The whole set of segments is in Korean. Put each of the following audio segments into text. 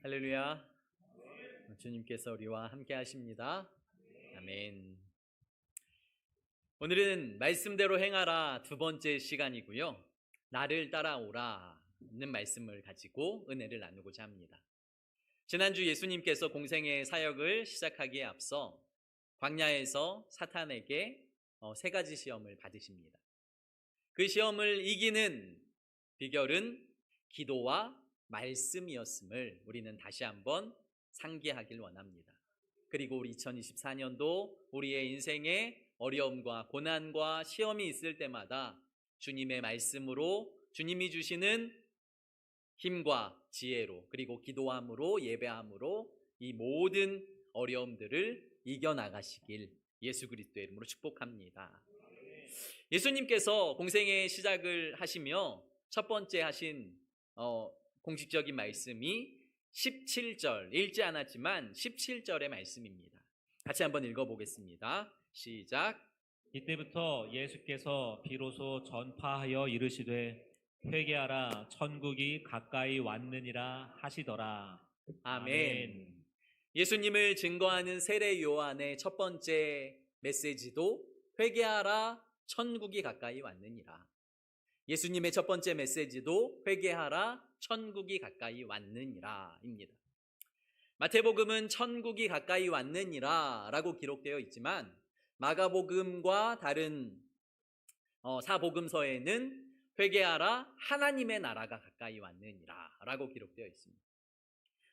할렐루야. 주님께서 우리와 함께 하십니다. 아멘. 오늘은 말씀대로 행하라 두 번째 시간이고요. 나를 따라오라는 말씀을 가지고 은혜를 나누고자 합니다. 지난주 예수님께서 공생의 사역을 시작하기에 앞서 광야에서 사탄에게 세 가지 시험을 받으십니다. 그 시험을 이기는 비결은 기도와 말씀이었음을 우리는 다시 한번 상기하길 원합니다. 그리고 우리 2024년도 우리의 인생에 어려움과 고난과 시험이 있을 때마다 주님의 말씀으로 주님이 주시는 힘과 지혜로 그리고 기도함으로 예배함으로 이 모든 어려움들을 이겨나가시길 예수 그리스도의 이름으로 축복합니다. 예수님께서 공생의 시작을 하시며 첫 번째 하신 공식적인 말씀이 17절, 읽지 않았지만 17절의 말씀입니다. 같이 한번 읽어보겠습니다. 시작. 이때부터 예수께서 비로소 전파하여 이르시되 회개하라 천국이 가까이 왔느니라 하시더라. 아멘. 예수님을 증거하는 세례 요한의 첫 번째 메시지도 회개하라 천국이 가까이 왔느니라. 예수님의 첫 번째 메시지도 회개하라 천국이 가까이 왔느니라 입니다. 마태복음은 천국이 가까이 왔느니라 라고 기록되어 있지만 마가복음과 다른 사복음서에는 회개하라 하나님의 나라가 가까이 왔느니라 라고 기록되어 있습니다.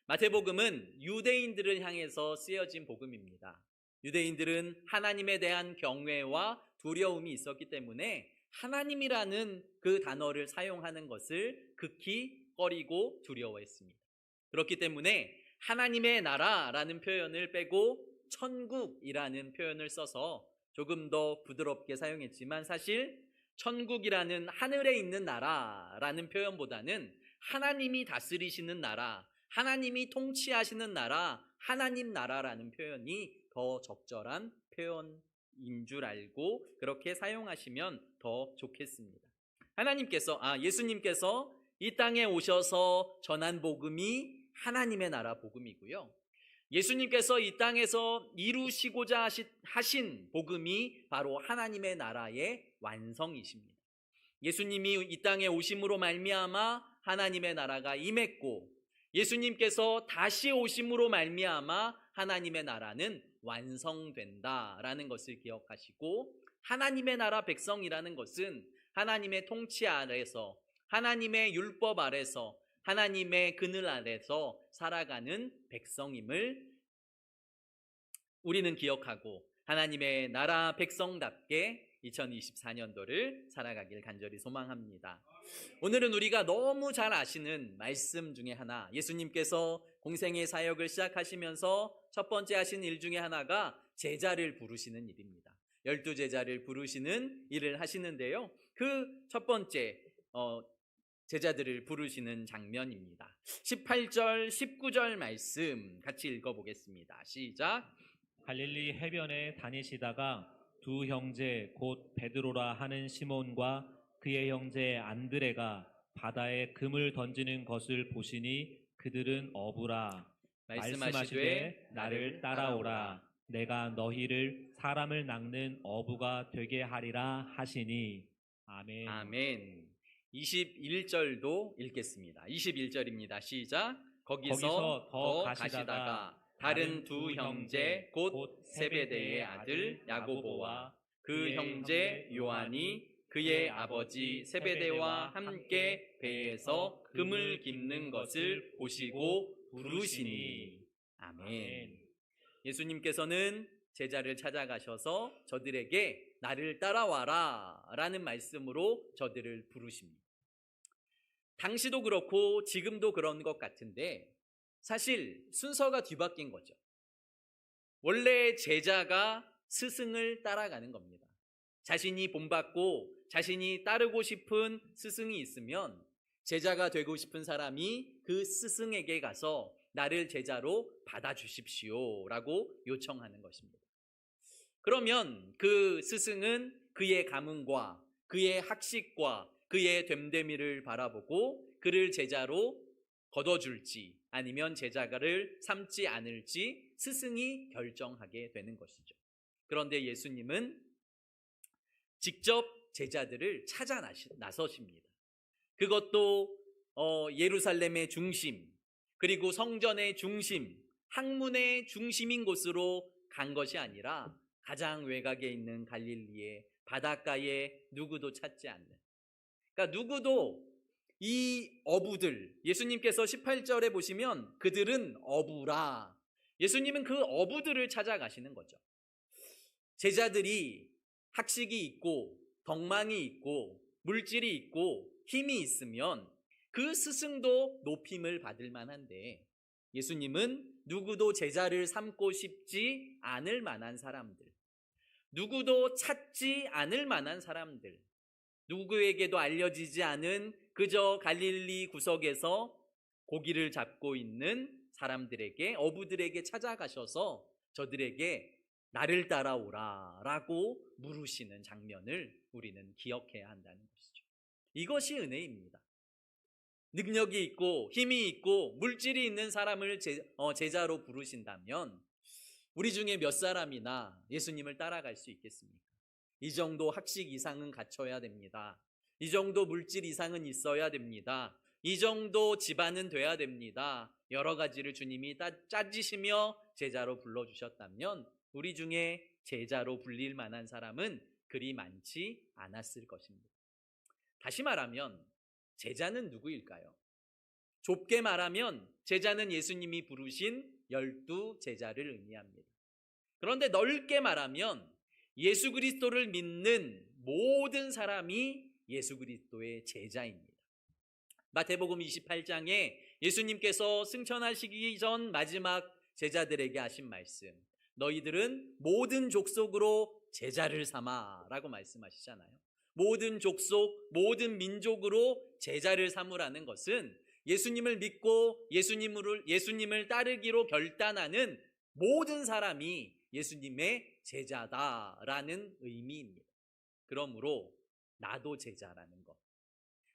마태복음은 유대인들을 향해서 쓰여진 복음입니다. 유대인들은 하나님에 대한 경외와 두려움이 있었기 때문에 하나님이라는 그 단어를 사용하는 것을 극히 꺼리고 두려워했습니다. 그렇기 때문에 하나님의 나라라는 표현을 빼고 천국이라는 표현을 써서 조금 더 부드럽게 사용했지만 사실 천국이라는 하늘에 있는 나라라는 표현보다는 하나님이 다스리시는 나라, 하나님이 통치하시는 나라, 하나님 나라라는 표현이 더 적절한 표현인 줄 알고 그렇게 사용하시면 더 좋겠습니다. 예수님께서 이 땅에 오셔서 전한 복음이 하나님의 나라 복음이고요. 예수님께서 이 땅에서 이루시고자 하신 복음이 바로 하나님의 나라의 완성이십니다. 예수님이 이 땅에 오심으로 말미암아 하나님의 나라가 임했고 예수님께서 다시 오심으로 말미암아 하나님의 나라는 완성된다라는 것을 기억하시고 하나님의 나라 백성이라는 것은 하나님의 통치 아래서 하나님의 율법 아래서 하나님의 그늘 아래서 살아가는 백성임을 우리는 기억하고 하나님의 나라 백성답게 2024년도를 살아가길 간절히 소망합니다. 오늘은 우리가 너무 잘 아시는 말씀 중에 하나, 예수님께서 공생의 사역을 시작하시면서 첫 번째 하신 일 중에 하나가 제자를 부르시는 일입니다. 12제자를 부르시는 일을 하시는데요. 그 첫 번째 제자들을 부르시는 장면입니다. 18절, 19절 말씀 같이 읽어보겠습니다. 시작. 갈릴리 해변에 다니시다가 두 형제 곧 베드로라 하는 시몬과 그의 형제 안드레가 바다에 금을 던지는 것을 보시니 그들은 어부라. 말씀하시되 나를 따라오라. 내가 너희를 사람을 낚는 어부가 되게 하리라 하시니. 아멘. 아멘. 21절도 읽겠습니다. 21절입니다. 시작. 거기서 더 가시다가 다른 두 형제 곧 세베대의 아들 야고보와 그 형제 요한이 그의 아버지 세베대와 함께 배에서 금을 깁는 것을 보시고 부르시니. 아멘. 예수님께서는 제자를 찾아가셔서 저들에게 나를 따라와라 라는 말씀으로 저들을 부르십니다. 당시도 그렇고 지금도 그런 것 같은데 사실 순서가 뒤바뀐 거죠. 원래 제자가 스승을 따라가는 겁니다. 자신이 본받고 자신이 따르고 싶은 스승이 있으면 제자가 되고 싶은 사람이 그 스승에게 가서 나를 제자로 받아주십시오 라고 요청하는 것입니다. 그러면 그 스승은 그의 가문과 그의 학식과 그의 됨됨이를 바라보고 그를 제자로 거둬줄지 아니면 제자를 삼지 않을지 스승이 결정하게 되는 것이죠. 그런데 예수님은 직접 제자들을 찾아 나서십니다. 그것도 예루살렘의 중심, 그리고 성전의 중심, 학문의 중심인 곳으로 간 것이 아니라 가장 외곽에 있는 갈릴리의 바닷가에 누구도 찾지 않는, 그러니까 누구도 이 어부들, 예수님께서 18절에 보시면 그들은 어부라, 예수님은 그 어부들을 찾아가시는 거죠. 제자들이 학식이 있고 덕망이 있고 물질이 있고 힘이 있으면 그 스승도 높임을 받을 만한데, 예수님은 누구도 제자를 삼고 싶지 않을 만한 사람들, 누구도 찾지 않을 만한 사람들, 누구에게도 알려지지 않은 그저 갈릴리 구석에서 고기를 잡고 있는 사람들에게, 어부들에게 찾아가셔서 저들에게 나를 따라오라 라고 물으시는 장면을 우리는 기억해야 한다는 것이죠. 이것이 은혜입니다. 능력이 있고 힘이 있고 물질이 있는 사람을 제자로 부르신다면 우리 중에 몇 사람이나 예수님을 따라갈 수 있겠습니까? 이 정도 학식 이상은 갖춰야 됩니다. 이 정도 물질 이상은 있어야 됩니다. 이 정도 집안은 돼야 됩니다. 여러 가지를 주님이 짜지시며 제자로 불러주셨다면 우리 중에 제자로 불릴 만한 사람은 그리 많지 않았을 것입니다. 다시 말하면 제자는 누구일까요? 좁게 말하면 제자는 예수님이 부르신 12 제자를 의미합니다. 그런데 넓게 말하면 예수 그리스도를 믿는 모든 사람이 예수 그리스도의 제자입니다. 마태복음 28장에 예수님께서 승천하시기 전 마지막 제자들에게 하신 말씀, 너희들은 모든 족속으로 제자를 삼아 라고 말씀하시잖아요. 모든 족속, 모든 민족으로 제자를 삼으라는 것은 예수님을 믿고 예수님을 따르기로 결단하는 모든 사람이 예수님의 제자다라는 의미입니다. 그러므로 나도 제자라는 것,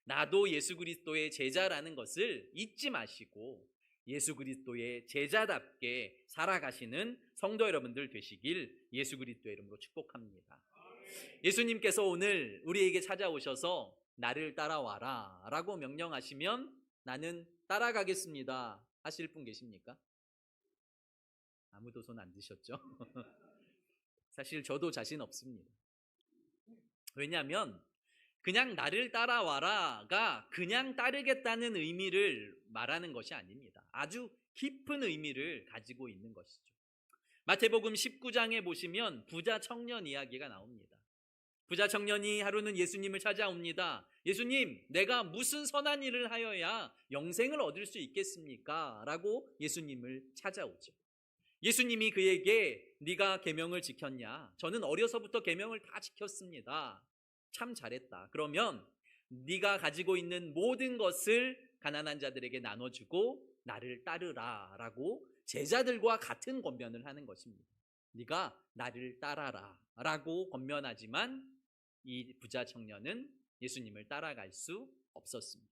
나도 예수 그리스도의 제자라는 것을 잊지 마시고 예수 그리스도의 제자답게 살아가시는 성도 여러분들 되시길 예수 그리스도의 이름으로 축복합니다. 예수님께서 오늘 우리에게 찾아오셔서 나를 따라와라 라고 명령하시면 나는 따라가겠습니다 하실 분 계십니까? 아무도 손 안 드셨죠? 사실 저도 자신 없습니다. 왜냐하면 그냥 나를 따라와라가 그냥 따르겠다는 의미를 말하는 것이 아닙니다. 아주 깊은 의미를 가지고 있는 것이죠. 마태복음 19장에 보시면 부자 청년 이야기가 나옵니다. 부자 청년이 하루는 예수님을 찾아옵니다. 예수님, 내가 무슨 선한 일을 하여야 영생을 얻을 수 있겠습니까? 라고 예수님을 찾아오죠. 예수님이 그에게 네가 계명을 지켰냐? 저는 어려서부터 계명을 다 지켰습니다. 참 잘했다. 그러면 네가 가지고 있는 모든 것을 가난한 자들에게 나눠주고 나를 따르라 라고 제자들과 같은 권면을 하는 것입니다. 네가 나를 따라라 라고 권면하지만 이 부자 청년은 예수님을 따라갈 수 없었습니다.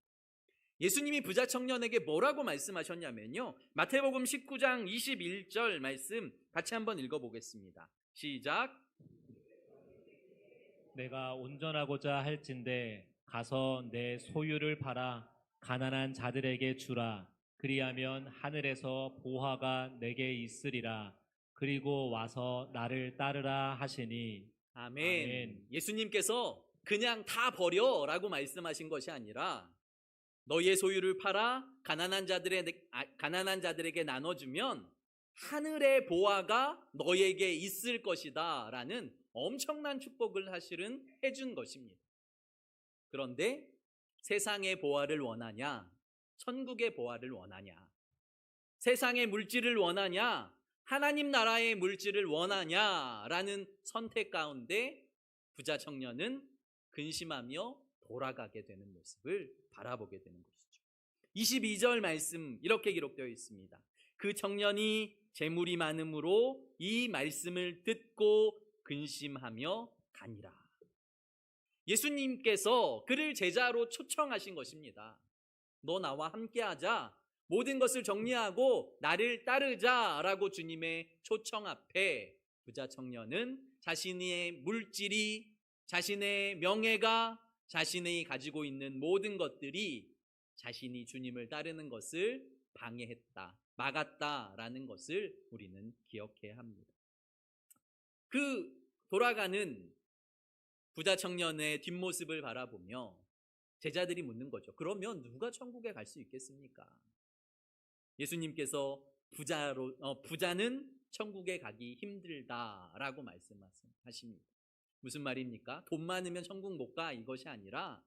예수님이 부자 청년에게 뭐라고 말씀하셨냐면요, 마태복음 19장 21절 말씀 같이 한번 읽어보겠습니다. 시작. 내가 온전하고자 할진대 가서 내 소유를 팔아 가난한 자들에게 주라. 그리하면 하늘에서 보화가 내게 있으리라. 그리고 와서 나를 따르라 하시니. 아멘. 아멘. 예수님께서 그냥 다 버려라고 말씀하신 것이 아니라 너희의 소유를 팔아 가난한 자들에게 나눠주면 하늘의 보화가 너에게 있을 것이다 라는 엄청난 축복을 사실은 해준 것입니다. 그런데 세상의 보화를 원하냐? 천국의 보화를 원하냐? 세상의 물질을 원하냐? 하나님 나라의 물질을 원하냐? 라는 선택 가운데 부자 청년은 근심하며 돌아가게 되는 모습을 바라보게 되는 것이죠. 22절 말씀 이렇게 기록되어 있습니다. 그 청년이 재물이 많음으로 이 말씀을 듣고 근심하며 가니라. 예수님께서 그를 제자로 초청하신 것입니다. 너 나와 함께하자. 모든 것을 정리하고 나를 따르자라고 주님의 초청 앞에 부자 청년은 자신의 물질이, 자신의 명예가, 자신이 가지고 있는 모든 것들이 자신이 주님을 따르는 것을 방해했다, 막았다라는 것을 우리는 기억해야 합니다. 그 돌아가는 부자 청년의 뒷모습을 바라보며 제자들이 묻는 거죠. 그러면 누가 천국에 갈 수 있겠습니까? 예수님께서 부자는 천국에 가기 힘들다라고 말씀하십니다. 무슨 말입니까? 돈 많으면 천국 못 가, 이것이 아니라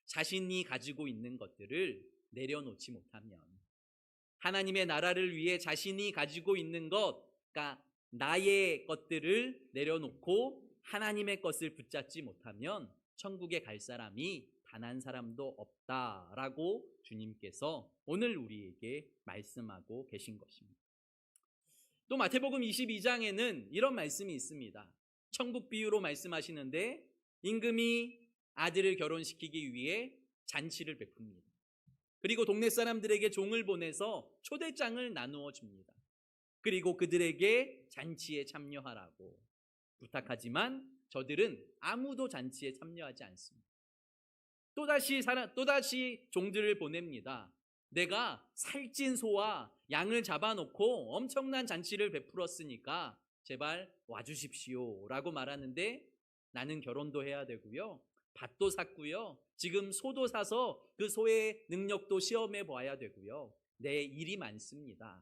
자신이 가지고 있는 것들을 내려놓지 못하면, 하나님의 나라를 위해 자신이 가지고 있는 것, 그러니까 나의 것들을 내려놓고 하나님의 것을 붙잡지 못하면 천국에 갈 사람이 단 한 사람도 없다라고 주님께서 오늘 우리에게 말씀하고 계신 것입니다. 또 마태복음 22장에는 이런 말씀이 있습니다. 천국 비유로 말씀하시는데 임금이 아들을 결혼시키기 위해 잔치를 베풉니다. 그리고 동네 사람들에게 종을 보내서 초대장을 나누어 줍니다. 그리고 그들에게 잔치에 참여하라고 부탁하지만 저들은 아무도 잔치에 참여하지 않습니다. 또다시 종들을 보냅니다. 내가 살찐 소와 양을 잡아놓고 엄청난 잔치를 베풀었으니까 제발 와주십시오 라고 말하는데, 나는 결혼도 해야 되고요, 밭도 샀고요, 지금 소도 사서 그 소의 능력도 시험해 봐야 되고요, 내 일이 많습니다.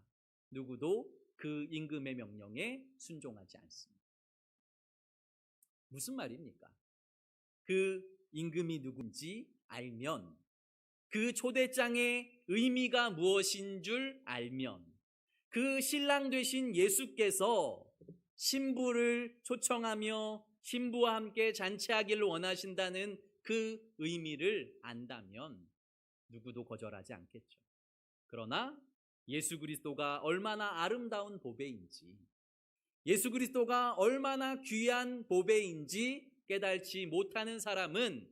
누구도 그 임금의 명령에 순종하지 않습니다. 무슨 말입니까? 그 임금이 누군지 알면, 그 초대장의 의미가 무엇인 줄 알면, 그 신랑 되신 예수께서 신부를 초청하며 신부와 함께 잔치하기를 원하신다는 그 의미를 안다면 누구도 거절하지 않겠죠. 그러나 예수 그리스도가 얼마나 아름다운 보배인지, 예수 그리스도가 얼마나 귀한 보배인지 깨달지 못하는 사람은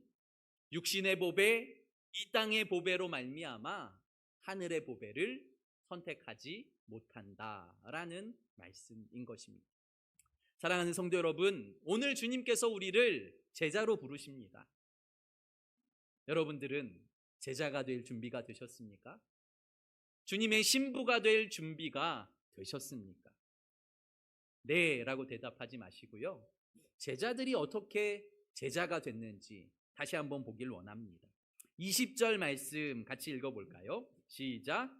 육신의 보배, 이 땅의 보배로 말미암아 하늘의 보배를 선택하지 못한다라는 말씀인 것입니다. 사랑하는 성도 여러분, 오늘 주님께서 우리를 제자로 부르십니다. 여러분들은 제자가 될 준비가 되셨습니까? 주님의 신부가 될 준비가 되셨습니까? 네 라고 대답하지 마시고요, 제자들이 어떻게 제자가 됐는지 다시 한번 보길 원합니다. 20절 말씀 같이 읽어볼까요? 시작.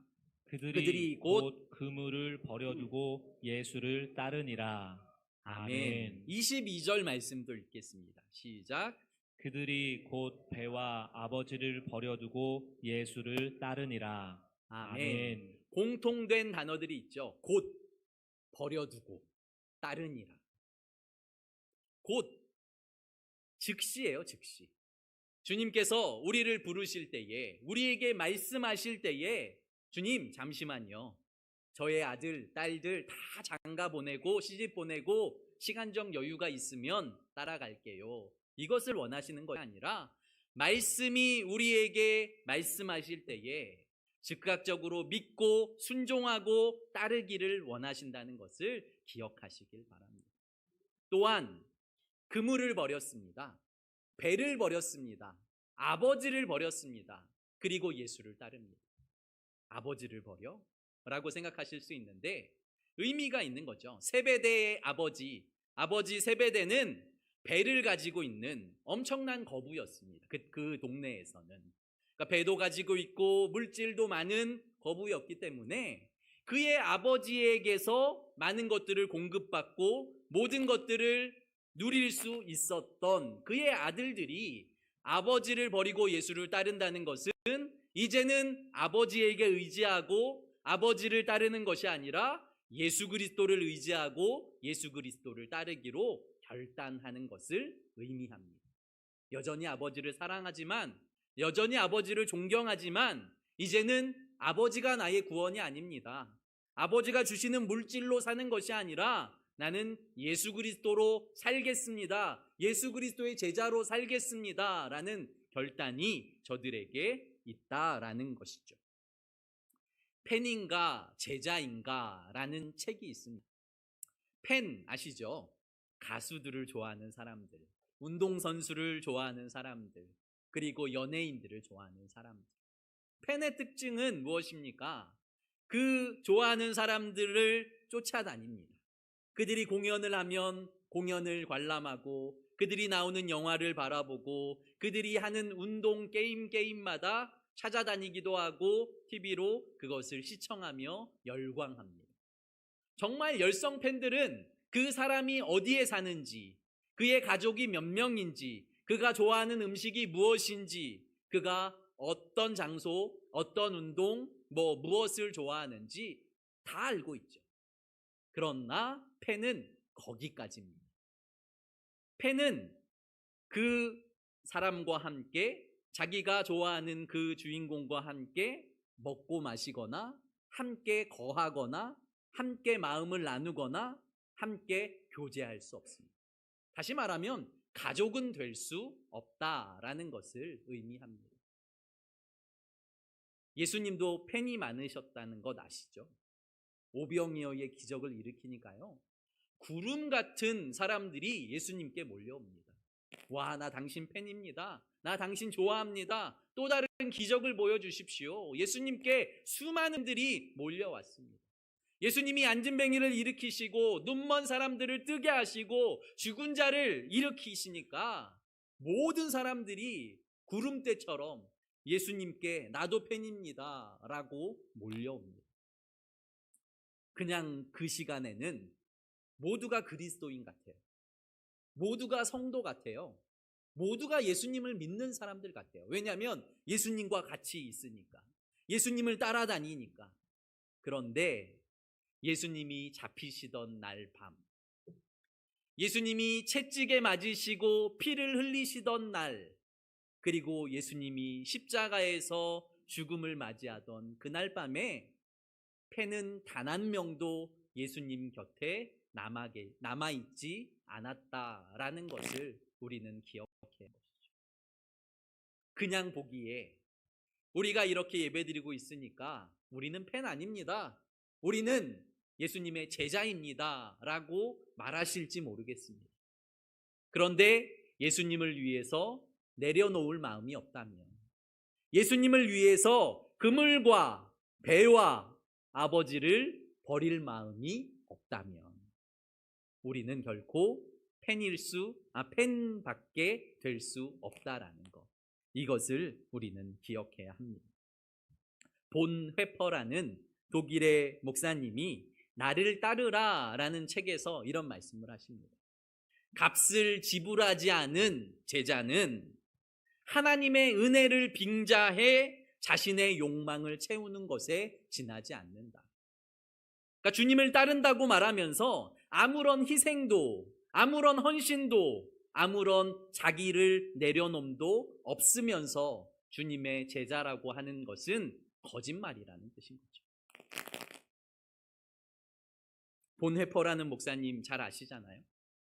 그들이 곧 그물을 버려두고 예수를 따르니라. 아멘. 22절 말씀도 읽겠습니다. 시작. 그들이 곧 배와 아버지를 버려두고 예수를 따르니라. 아멘. 공통된 단어들이 있죠. 곧, 버려두고, 따르니라. 곧, 즉시예요, 즉시. 주님께서 우리를 부르실 때에, 우리에게 말씀하실 때에, 주님 잠시만요, 저의 아들, 딸들 다 장가 보내고 시집 보내고 시간적 여유가 있으면 따라갈게요, 이것을 원하시는 것이 아니라, 말씀이 우리에게 말씀하실 때에 즉각적으로 믿고 순종하고 따르기를 원하신다는 것을 기억하시길 바랍니다. 또한 그물을 버렸습니다. 배를 버렸습니다. 아버지를 버렸습니다. 그리고 예수를 따릅니다. 아버지를 버려? 라고 생각하실 수 있는데 의미가 있는 거죠. 세베대의 아버지 세베대는 배를 가지고 있는 엄청난 거부였습니다. 그 동네에서는. 그러니까 배도 가지고 있고 물질도 많은 거부였기 때문에 그의 아버지에게서 많은 것들을 공급받고 모든 것들을 누릴 수 있었던 그의 아들들이 아버지를 버리고 예수를 따른다는 것은 이제는 아버지에게 의지하고 아버지를 따르는 것이 아니라 예수 그리스도를 의지하고 예수 그리스도를 따르기로 결단하는 것을 의미합니다. 여전히 아버지를 사랑하지만, 여전히 아버지를 존경하지만 이제는 아버지가 나의 구원이 아닙니다. 아버지가 주시는 물질로 사는 것이 아니라 나는 예수 그리스도로 살겠습니다. 예수 그리스도의 제자로 살겠습니다. 라는 결단이 저들에게 있다라는 것이죠. 팬인가 제자인가 라는 책이 있습니다. 팬 아시죠? 가수들을 좋아하는 사람들, 운동선수를 좋아하는 사람들, 그리고 연예인들을 좋아하는 사람들. 팬의 특징은 무엇입니까? 그 좋아하는 사람들을 쫓아다닙니다. 그들이 공연을 하면 공연을 관람하고, 그들이 나오는 영화를 바라보고, 그들이 하는 운동 게임마다 찾아다니기도 하고 TV로 그것을 시청하며 열광합니다. 정말 열성 팬들은 그 사람이 어디에 사는지, 그의 가족이 몇 명인지, 그가 좋아하는 음식이 무엇인지, 그가 어떤 장소, 어떤 운동, 무엇을 좋아하는지 다 알고 있죠. 그러나 팬은 거기까지입니다. 팬은 그 사람과 함께, 자기가 좋아하는 그 주인공과 함께 먹고 마시거나, 함께 거하거나, 함께 마음을 나누거나, 함께 교제할 수 없습니다. 다시 말하면 가족은 될 수 없다라는 것을 의미합니다. 예수님도 팬이 많으셨다는 것 아시죠? 오병이어의 기적을 일으키니까요, 구름 같은 사람들이 예수님께 몰려옵니다. 와, 나 당신 팬입니다. 나 당신 좋아합니다. 또 다른 기적을 보여주십시오. 예수님께 수많은 분들이 몰려왔습니다. 예수님이 안진뱅이를 일으키시고 눈먼 사람들을 뜨게 하시고 죽은 자를 일으키시니까 모든 사람들이 구름대처럼 예수님께 나도 팬입니다 라고 몰려옵니다. 그냥 그 시간에는 모두가 그리스도인 같아요. 모두가 성도 같아요. 모두가 예수님을 믿는 사람들 같아요. 왜냐하면 예수님과 같이 있으니까, 예수님을 따라다니니까. 그런데 예수님이 잡히시던 날 밤, 예수님이 채찍에 맞으시고 피를 흘리시던 날, 그리고 예수님이 십자가에서 죽음을 맞이하던 그날 밤에 팬은 단 한 명도 예수님 곁에 남아있지 않았다라는 것을 우리는 기억해야 것이죠. 그냥 보기에 우리가 이렇게 예배드리고 있으니까 우리는 팬 아닙니다, 우리는 예수님의 제자입니다 라고 말하실지 모르겠습니다. 그런데 예수님을 위해서 내려놓을 마음이 없다면, 예수님을 위해서 그물과 배와 아버지를 버릴 마음이 없다면 우리는 결코 팬밖에 될 수 없다라는 것, 이것을 우리는 기억해야 합니다. 본 회퍼라는 독일의 목사님이 나를 따르라 라는 책에서 이런 말씀을 하십니다. 값을 지불하지 않은 제자는 하나님의 은혜를 빙자해 자신의 욕망을 채우는 것에 지나지 않는다. 그러니까 주님을 따른다고 말하면서 아무런 희생도, 아무런 헌신도, 아무런 자기를 내려놓음도 없으면서 주님의 제자라고 하는 것은 거짓말이라는 뜻인 거죠. 본헤퍼라는 목사님 잘 아시잖아요.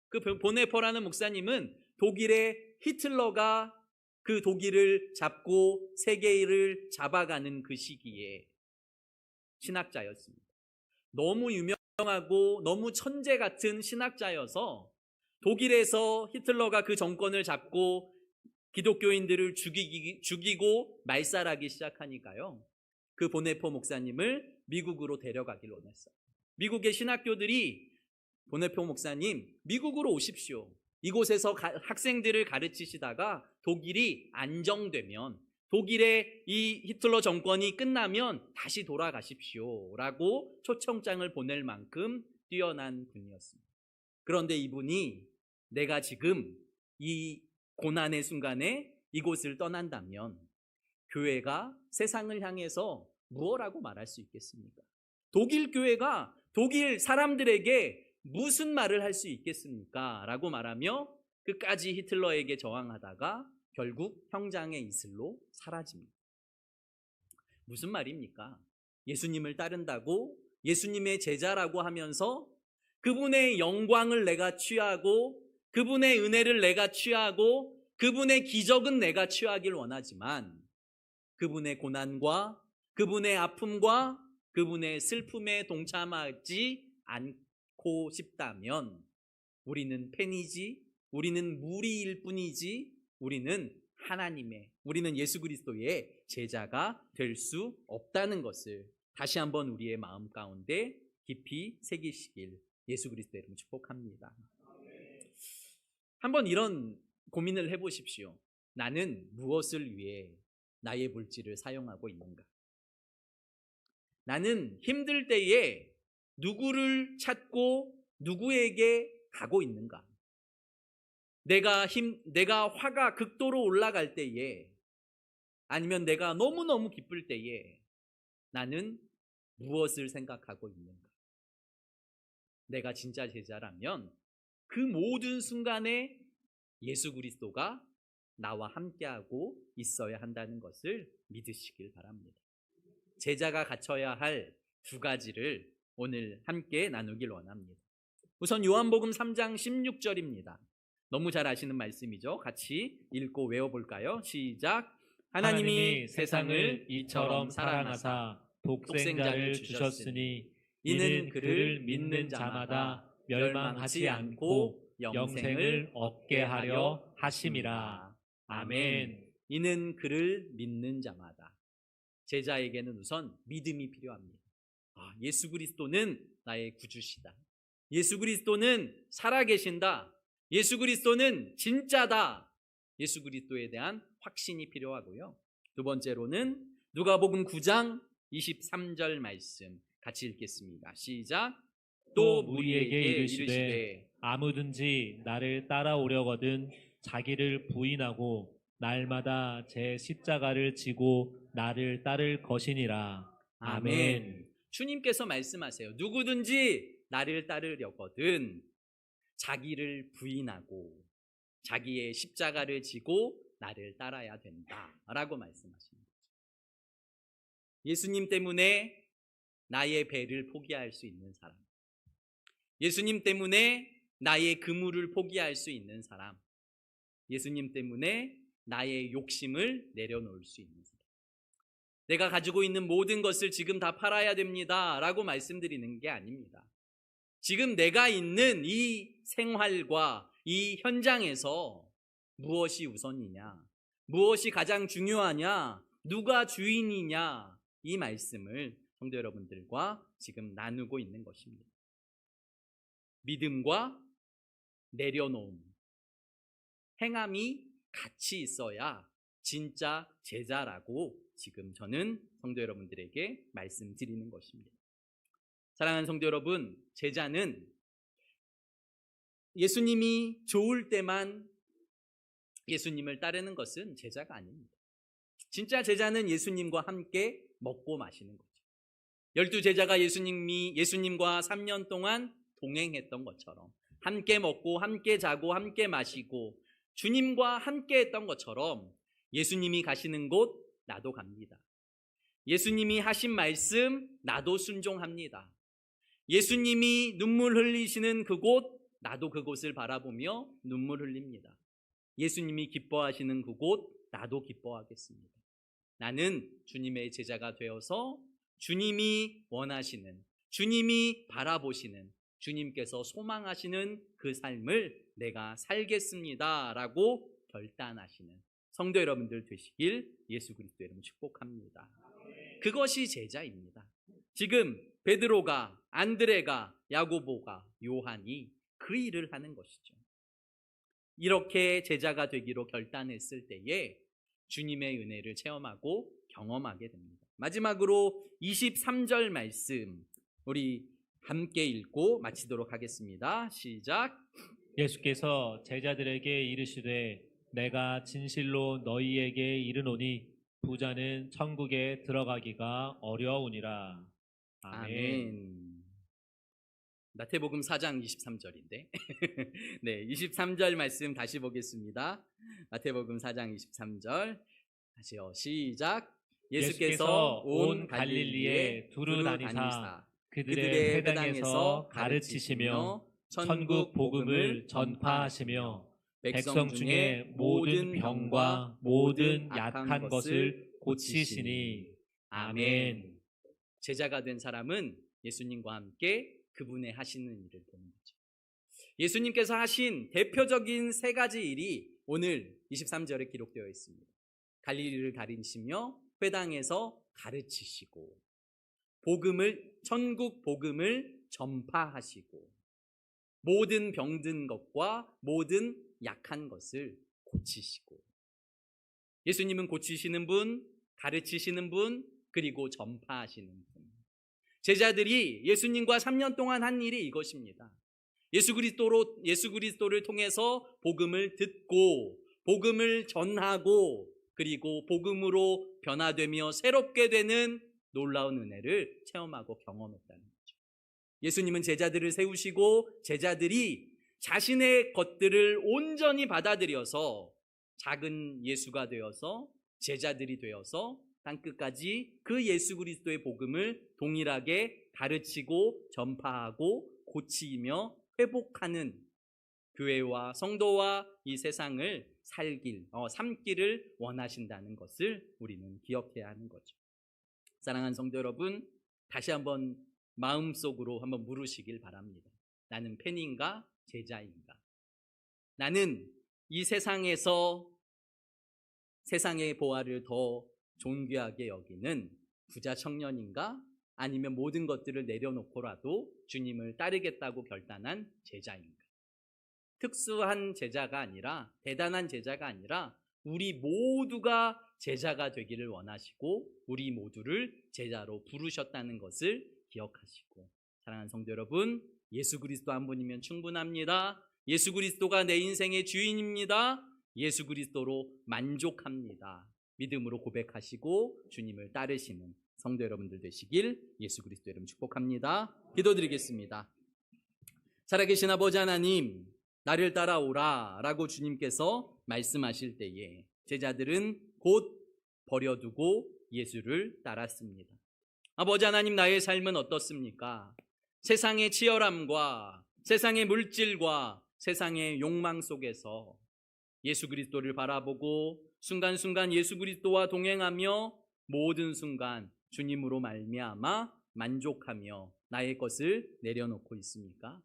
그 본헤퍼라는 목사님은 독일의 히틀러가 그 독일을 잡고 세계를 잡아가는 그 시기에 신학자였습니다. 너무 유명하고 너무 천재 같은 신학자여서 독일에서 히틀러가 그 정권을 잡고 기독교인들을 죽이고 말살하기 시작하니까요, 그 보네포 목사님을 미국으로 데려가길 원했어요. 미국의 신학교들이 보네포 목사님, 미국으로 오십시오. 이곳에서 학생들을 가르치시다가 독일이 안정되면, 독일의 이 히틀러 정권이 끝나면 다시 돌아가십시오 라고 초청장을 보낼 만큼 뛰어난 분이었습니다. 그런데 이분이 내가 지금 이 고난의 순간에 이곳을 떠난다면 교회가 세상을 향해서 무엇라고 말할 수 있겠습니까? 독일 교회가 독일 사람들에게 무슨 말을 할 수 있겠습니까? 라고 말하며 끝까지 히틀러에게 저항하다가 결국 형장의 이슬로 사라집니다. 무슨 말입니까? 예수님을 따른다고, 예수님의 제자라고 하면서 그분의 영광을 내가 취하고, 그분의 은혜를 내가 취하고, 그분의 기적은 내가 취하길 원하지만 그분의 고난과 그분의 아픔과 그분의 슬픔에 동참하지 않고 싶다면 우리는 팬이지, 우리는 무리일 뿐이지, 우리는 예수 그리스도의 제자가 될 수 없다는 것을 다시 한번 우리의 마음 가운데 깊이 새기시길 예수 그리스도의 이름으로 축복합니다. 한번 이런 고민을 해보십시오. 나는 무엇을 위해 나의 물질을 사용하고 있는가? 나는 힘들 때에 누구를 찾고 누구에게 가고 있는가? 내가 화가 극도로 올라갈 때에, 아니면 내가 너무너무 기쁠 때에 나는 무엇을 생각하고 있는가? 내가 진짜 제자라면 그 모든 순간에 예수 그리스도가 나와 함께하고 있어야 한다는 것을 믿으시길 바랍니다. 제자가 갖춰야 할 두 가지를 오늘 함께 나누길 원합니다. 우선 요한복음 3장 16절입니다. 너무 잘 아시는 말씀이죠. 같이 읽고 외워볼까요? 시작. 하나님이 세상을 이처럼 사랑하사 독생자를 주셨으니 이는 그를 믿는 자마다 멸망하지 않고 영생을 얻게 하려 하심이라. 아멘. 이는 그를 믿는 자마다. 제자에게는 우선 믿음이 필요합니다. 예수 그리스도는 나의 구주시다. 예수 그리스도는 살아계신다. 예수 그리스도는 진짜다. 예수 그리스도에 대한 확신이 필요하고요. 두 번째로는 누가복음 9장 23절 말씀 같이 읽겠습니다. 시작. 또 무리에게 이르시되 아무든지 나를 따라오려거든 자기를 부인하고 날마다 제 십자가를 지고 나를 따를 것이니라. 아멘. 주님께서 말씀하세요. 누구든지 나를 따르려거든 자기를 부인하고 자기의 십자가를 지고 나를 따라야 된다라고 말씀하십니다. 예수님 때문에 나의 배를 포기할 수 있는 사람, 예수님 때문에 나의 그물을 포기할 수 있는 사람, 예수님 때문에 나의 욕심을 내려놓을 수 있는 사람, 내가 가지고 있는 모든 것을 지금 다 팔아야 됩니다 라고 말씀드리는 게 아닙니다. 지금 내가 있는 이 생활과 이 현장에서 무엇이 우선이냐, 무엇이 가장 중요하냐, 누가 주인이냐, 이 말씀을 성도 여러분들과 지금 나누고 있는 것입니다. 믿음과 내려놓음, 행함이 같이 있어야 진짜 제자라고 지금 저는 성도 여러분들에게 말씀드리는 것입니다. 사랑하는 성도 여러분, 제자는 예수님이 좋을 때만 예수님을 따르는 것은 제자가 아닙니다. 진짜 제자는 예수님과 함께 먹고 마시는 거죠. 12제자가 예수님과 3년 동안 동행했던 것처럼 함께 먹고 함께 자고 함께 마시고 주님과 함께 했던 것처럼 예수님이 가시는 곳 나도 갑니다. 예수님이 하신 말씀 나도 순종합니다. 예수님이 눈물 흘리시는 그곳 나도 그곳을 바라보며 눈물 흘립니다. 예수님이 기뻐하시는 그곳 나도 기뻐하겠습니다. 나는 주님의 제자가 되어서 주님이 원하시는, 주님이 바라보시는, 주님께서 소망하시는 그 삶을 내가 살겠습니다 라고 결단하시는 성도 여러분들 되시길 예수 그리스도의 이름으로 축복합니다. 그것이 제자입니다. 지금 베드로가, 안드레가, 야고보가, 요한이 그 일을 하는 것이죠. 이렇게 제자가 되기로 결단했을 때에 주님의 은혜를 체험하고 경험하게 됩니다. 마지막으로 23절 말씀 우리 함께 읽고 마치도록 하겠습니다. 시작. 예수께서 제자들에게 이르시되 내가 진실로 너희에게 이르노니 부자는 천국에 들어가기가 어려우니라. 아멘. 마태복음 4장 23절인데 네, 23절 말씀 다시 보겠습니다. 마태복음 4장 23절 다시요. 시작. 예수께서 온 갈릴리에 두루 다니사 그들의 회당에서 가르치시며 천국 복음을 전파하시며 백성 중에 모든 병과 모든 약한 것을 고치시니. 아멘. 제자가 된 사람은 예수님과 함께 그분의 하시는 일을 보는 거죠. 예수님께서 하신 대표적인 세 가지 일이 오늘 23절에 기록되어 있습니다. 갈릴리를 다니시며 회당에서 가르치시고 천국 복음을 전파하시고 모든 병든 것과 모든 약한 것을 고치시고. 예수님은 고치시는 분, 가르치시는 분, 그리고 전파하시는 분. 제자들이 예수님과 3년 동안 한 일이 이것입니다. 예수 그리스도를 통해서 복음을 듣고 복음을 전하고 그리고 복음으로 변화되며 새롭게 되는 놀라운 은혜를 체험하고 경험했다는 거죠. 예수님은 제자들을 세우시고 제자들이 자신의 것들을 온전히 받아들여서 작은 예수가 되어서 제자들이 되어서 땅끝까지 그 예수 그리스도의 복음을 동일하게 가르치고 전파하고 고치며 회복하는 교회와 성도와 이 세상을 삼기를 원하신다는 것을 우리는 기억해야 하는 거죠. 사랑하는 성도 여러분, 다시 한번 마음속으로 한번 물으시길 바랍니다. 나는 팬인가 제자인가? 나는 이 세상에서 세상의 보화를 더 존귀하게 여기는 부자 청년인가? 아니면 모든 것들을 내려놓고라도 주님을 따르겠다고 결단한 제자인가? 특수한 제자가 아니라, 대단한 제자가 아니라 우리 모두가 제자가 되기를 원하시고 우리 모두를 제자로 부르셨다는 것을 기억하시고, 사랑하는 성도 여러분, 예수 그리스도 한 분이면 충분합니다. 예수 그리스도가 내 인생의 주인입니다. 예수 그리스도로 만족합니다. 믿음으로 고백하시고 주님을 따르시는 성도 여러분들 되시길 예수 그리스도 이름 축복합니다. 기도드리겠습니다. 살아계신 아버지 하나님, 나를 따라오라 라고 주님께서 말씀하실 때에 제자들은 곧 버려두고 예수를 따랐습니다. 아버지 하나님, 나의 삶은 어떻습니까? 세상의 치열함과 세상의 물질과 세상의 욕망 속에서 예수 그리스도를 바라보고 순간순간 예수 그리스도와 동행하며 모든 순간 주님으로 말미암아 만족하며 나의 것을 내려놓고 있습니까?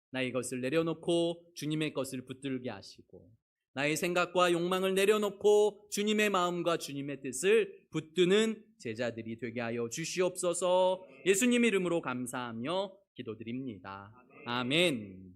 나의 것을 내려놓고 주님의 것을 붙들게 하시고 나의 생각과 욕망을 내려놓고 주님의 마음과 주님의 뜻을 붙드는 제자들이 되게 하여 주시옵소서. 예수님 이름으로 감사하며 기도드립니다. 아멘.